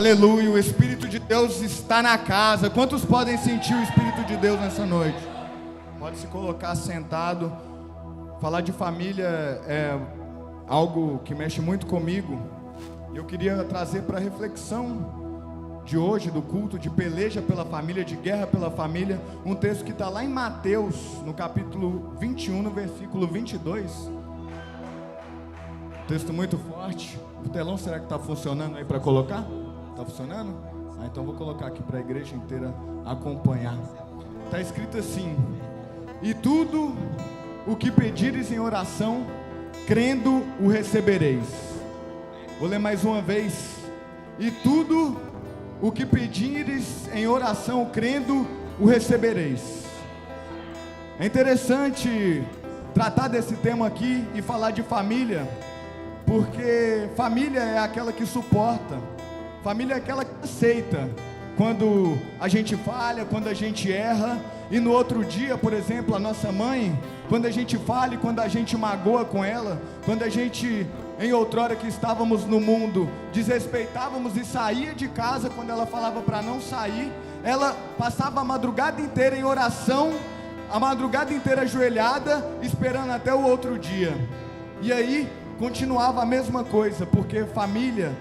Aleluia, o Espírito de Deus está na casa. Quantos podem sentir o Espírito de Deus nessa noite? Pode se colocar sentado. Falar de família é algo que mexe muito comigo. E eu queria trazer para a reflexão de hoje, do culto de peleja pela família, de guerra pela família, um texto que está lá em Mateus, no capítulo 21, no versículo 22. Texto muito forte. O telão será que está funcionando aí para colocar? Está funcionando? Então vou colocar aqui para a igreja inteira acompanhar. Está escrito assim: e tudo o que pedires em oração, crendo o recebereis. Vou ler mais uma vez. E tudo o que pedires em oração, crendo o recebereis. É interessante tratar desse tema aqui e falar de família, porque família é aquela que suporta. Família é aquela que aceita quando a gente falha, quando a gente erra. E no outro dia, por exemplo, a nossa mãe, quando a gente falha, quando a gente magoa com ela, quando a gente, em outrora que estávamos no mundo, desrespeitávamos e saía de casa, quando ela falava para não sair, ela passava a madrugada inteira em oração, a madrugada inteira ajoelhada, esperando até o outro dia. E aí continuava a mesma coisa, porque família,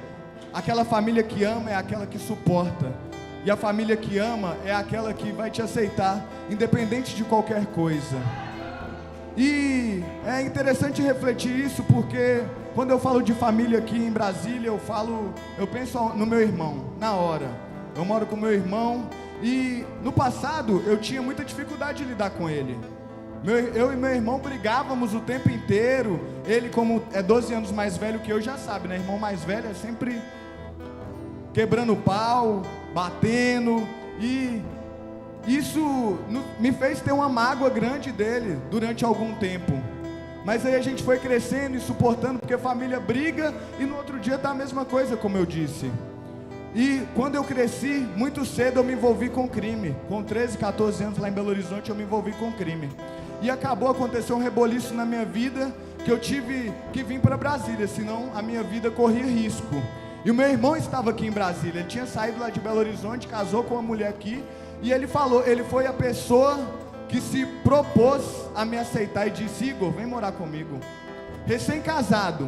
aquela família que ama é aquela que suporta. E a família que ama é aquela que vai te aceitar, independente de qualquer coisa. E é interessante refletir isso, porque quando eu falo de família aqui em Brasília, eu penso no meu irmão, na hora. Eu moro com meu irmão e no passado eu tinha muita dificuldade de lidar com ele. Eu e meu irmão brigávamos o tempo inteiro. Ele, como é 12 anos mais velho que eu, já sabe, né? Irmão mais velho é sempre quebrando pau, batendo. E isso me fez ter uma mágoa grande dele durante algum tempo. Mas aí a gente foi crescendo e suportando, porque a família briga e no outro dia tá a mesma coisa, como eu disse. E quando eu cresci, muito cedo eu me envolvi com crime. Com 13, 14 anos lá em Belo Horizonte eu me envolvi com crime. E aconteceu um reboliço na minha vida, que eu tive que vir para Brasília, senão a minha vida corria risco. E o meu irmão estava aqui em Brasília, ele tinha saído lá de Belo Horizonte, casou com uma mulher aqui, e ele foi a pessoa que se propôs a me aceitar e disse: Igor, vem morar comigo. Recém-casado,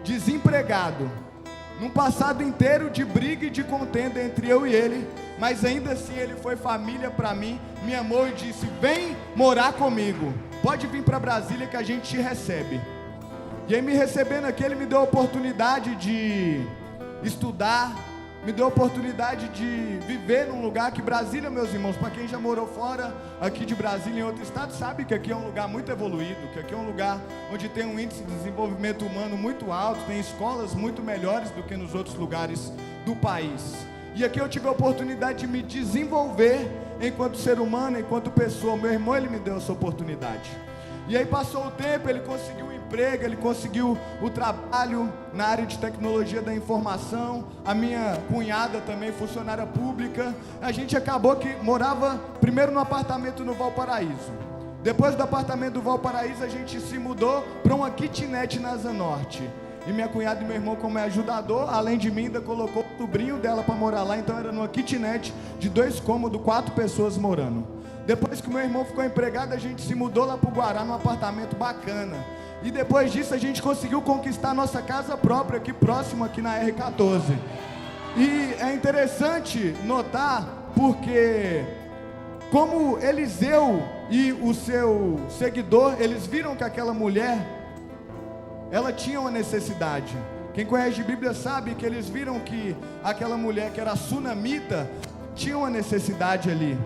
desempregado, num passado inteiro de briga e de contenda entre eu e ele, mas ainda assim ele foi família para mim, me amou e disse: vem morar comigo, pode vir para Brasília que a gente te recebe. E aí, me recebendo aqui, ele me deu a oportunidade de estudar, me deu a oportunidade de viver num lugar que Brasília, meus irmãos, para quem já morou fora aqui de Brasília, em outro estado, sabe que aqui é um lugar muito evoluído, que aqui é um lugar onde tem um índice de desenvolvimento humano muito alto, tem escolas muito melhores do que nos outros lugares do país. E aqui eu tive a oportunidade de me desenvolver enquanto ser humano, enquanto pessoa. Meu irmão, ele me deu essa oportunidade. E aí passou o tempo, ele conseguiu um emprego, ele conseguiu o trabalho na área de tecnologia da informação. A minha cunhada também, funcionária pública. A gente acabou que morava primeiro no apartamento no Valparaíso. Depois do apartamento do Valparaíso, a gente se mudou para uma kitnet na Asa Norte. E minha cunhada e meu irmão, como é ajudador, além de mim, ainda colocou o sobrinho dela para morar lá. Então era numa kitnet de 2 cômodos, 4 pessoas morando. Depois que meu irmão ficou empregado, a gente se mudou lá para o Guará, num apartamento bacana. E depois disso a gente conseguiu conquistar a nossa casa própria, aqui próximo, aqui na R14. E é interessante notar, porque como Eliseu e o seu seguidor, eles viram que aquela mulher, ela tinha uma necessidade. Quem conhece a Bíblia sabe que eles viram que aquela mulher, que era sunamita, tinha uma necessidade ali.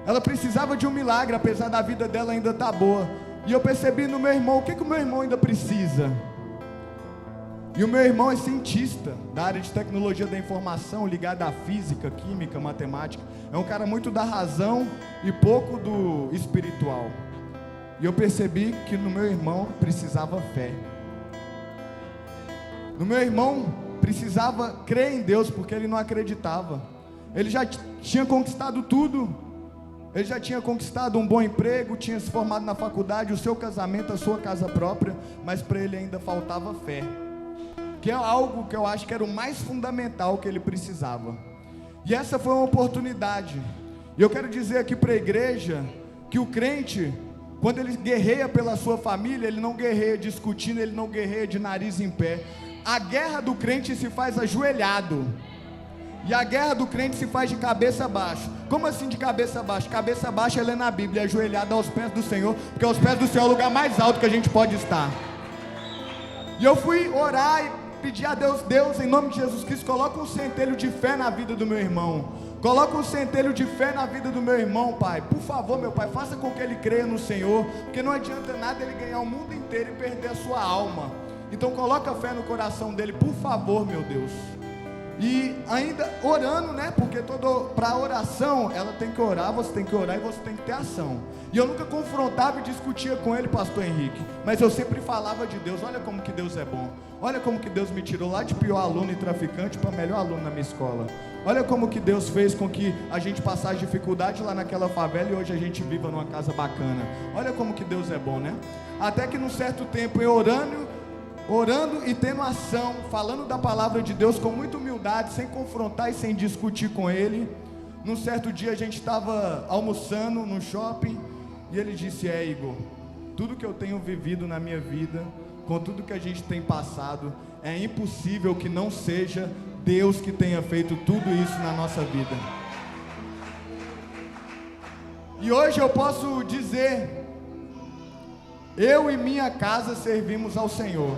Ela precisava de um milagre, apesar da vida dela ainda estar boa. E eu percebi no meu irmão, o que o meu irmão ainda precisa? E o meu irmão é cientista da área de tecnologia da informação, ligado à física, química, matemática. É um cara muito da razão e pouco do espiritual. E eu percebi que no meu irmão precisava fé. No meu irmão precisava crer em Deus, porque ele não acreditava. Ele já tinha conquistado tudo. Ele já tinha conquistado um bom emprego, tinha se formado na faculdade, o seu casamento, a sua casa própria, mas para ele ainda faltava fé. que é algo que eu acho que era o mais fundamental que ele precisava. E essa foi uma oportunidade. E eu quero dizer aqui para a igreja que o crente, quando ele guerreia pela sua família, ele não guerreia discutindo, ele não guerreia de nariz em pé. A guerra do crente se faz ajoelhado. E a guerra do crente se faz de cabeça baixa. Como assim de cabeça baixa? Cabeça baixa ela é na Bíblia, ajoelhada aos pés do Senhor, porque aos pés do Senhor é o lugar mais alto que a gente pode estar. E eu fui orar e pedir a Deus, Deus, em nome de Jesus Cristo, coloca um centelho de fé na vida do meu irmão. Coloca um centelho de fé na vida do meu irmão, Pai. Por favor, meu Pai, faça com que ele creia no Senhor, porque não adianta nada ele ganhar o mundo inteiro e perder a sua alma. Então coloca fé no coração dele, por favor, meu Deus. E ainda orando, né? Porque para oração, ela tem que orar, você tem que orar e você tem que ter ação. E eu nunca confrontava e discutia com ele, pastor Henrique, mas eu sempre falava de Deus. Olha como que Deus é bom. Olha como que Deus me tirou lá de pior aluno e traficante para melhor aluno na minha escola. Olha como que Deus fez com que a gente passasse dificuldade lá naquela favela e hoje a gente viva numa casa bacana. Olha como que Deus é bom, né? Até que num certo tempo eu orando e tendo ação, falando da palavra de Deus com muita humildade, sem confrontar e sem discutir com ele. Num certo dia a gente estava almoçando no shopping e ele disse: Igor, tudo que eu tenho vivido na minha vida, com tudo que a gente tem passado, é impossível que não seja Deus que tenha feito tudo isso na nossa vida. E hoje eu posso dizer, eu e minha casa servimos ao Senhor.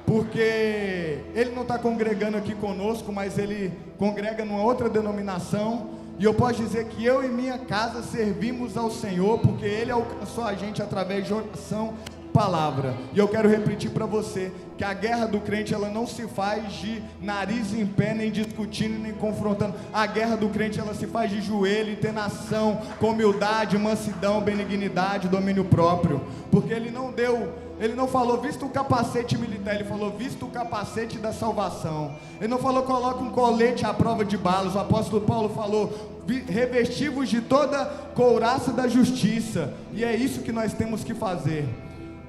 Porque ele não está congregando aqui conosco, mas ele congrega numa outra denominação. E eu posso dizer que eu e minha casa servimos ao Senhor, porque ele alcançou a gente através de oração, palavra. E eu quero repetir para você que a guerra do crente ela não se faz de nariz em pé, nem discutindo, nem confrontando. A guerra do crente ela se faz de joelho, tendo ação, com humildade, mansidão, benignidade, domínio próprio. Porque ele não falou vista o capacete militar, ele falou vista o capacete da salvação. Ele não falou coloca um colete à prova de balas. O apóstolo Paulo falou revestivos de toda couraça da justiça. E é isso que nós temos que fazer.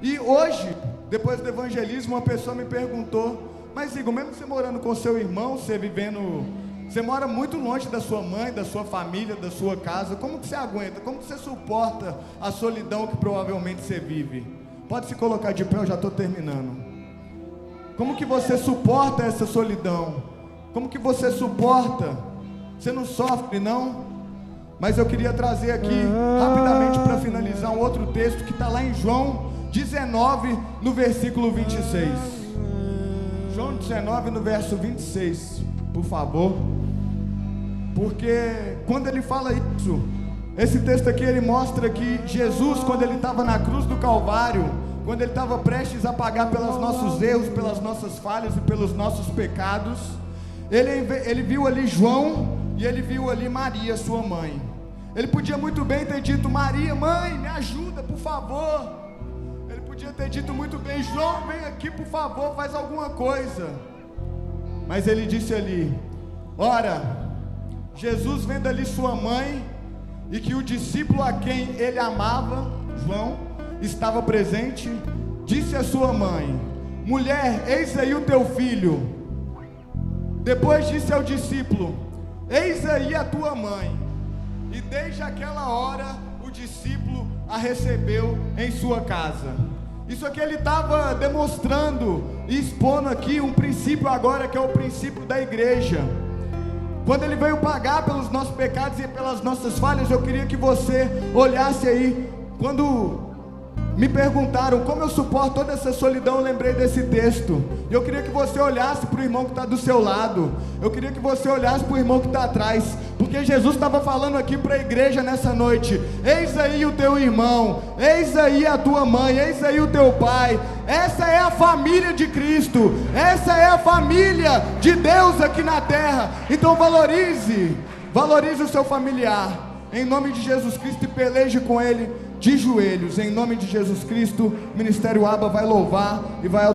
E hoje, depois do evangelismo, uma pessoa me perguntou: mas Igor, mesmo você morando com seu irmão, você mora muito longe da sua mãe, da sua família, da sua casa, como que você aguenta? Como que você suporta a solidão que provavelmente você vive? Pode se colocar de pé, eu já estou terminando. Como que você suporta essa solidão? Como que você suporta? Você não sofre, não? Mas eu queria trazer aqui, rapidamente para finalizar, um outro texto que está lá em João 19, no versículo 26. João 19, no verso 26, por favor. Porque quando ele fala isso, esse texto aqui ele mostra que Jesus, quando ele estava na cruz do Calvário, quando ele estava prestes a pagar pelos nossos erros, pelas nossas falhas e pelos nossos pecados, ele viu ali João e ele viu ali Maria, sua mãe. Ele podia muito bem ter dito: Maria, mãe, me ajuda, por favor. Ele podia ter dito muito bem: João, vem aqui, por favor, faz alguma coisa. Mas ele disse ali: ora, Jesus vendo ali sua mãe, e que o discípulo a quem ele amava, João, estava presente, disse à sua mãe: mulher, eis aí o teu filho. Depois disse ao discípulo: eis aí a tua mãe. E desde aquela hora o discípulo a recebeu em sua casa. Isso aqui ele estava demonstrando e expondo aqui um princípio agora, que é o princípio da igreja. Quando ele veio pagar pelos nossos pecados e pelas nossas falhas, eu queria que você olhasse aí. Quando me perguntaram como eu suporto toda essa solidão, eu lembrei desse texto. Eu queria que você olhasse para o irmão que está do seu lado. Eu queria que você olhasse para o irmão que está atrás. Porque Jesus estava falando aqui para a igreja nessa noite: eis aí o teu irmão, eis aí a tua mãe, eis aí o teu pai. Essa é a família de Cristo. Essa é a família de Deus aqui na terra. Então valorize o seu familiar, em nome de Jesus Cristo, e peleje com ele de joelhos. Em nome de Jesus Cristo, o Ministério Aba vai louvar e vai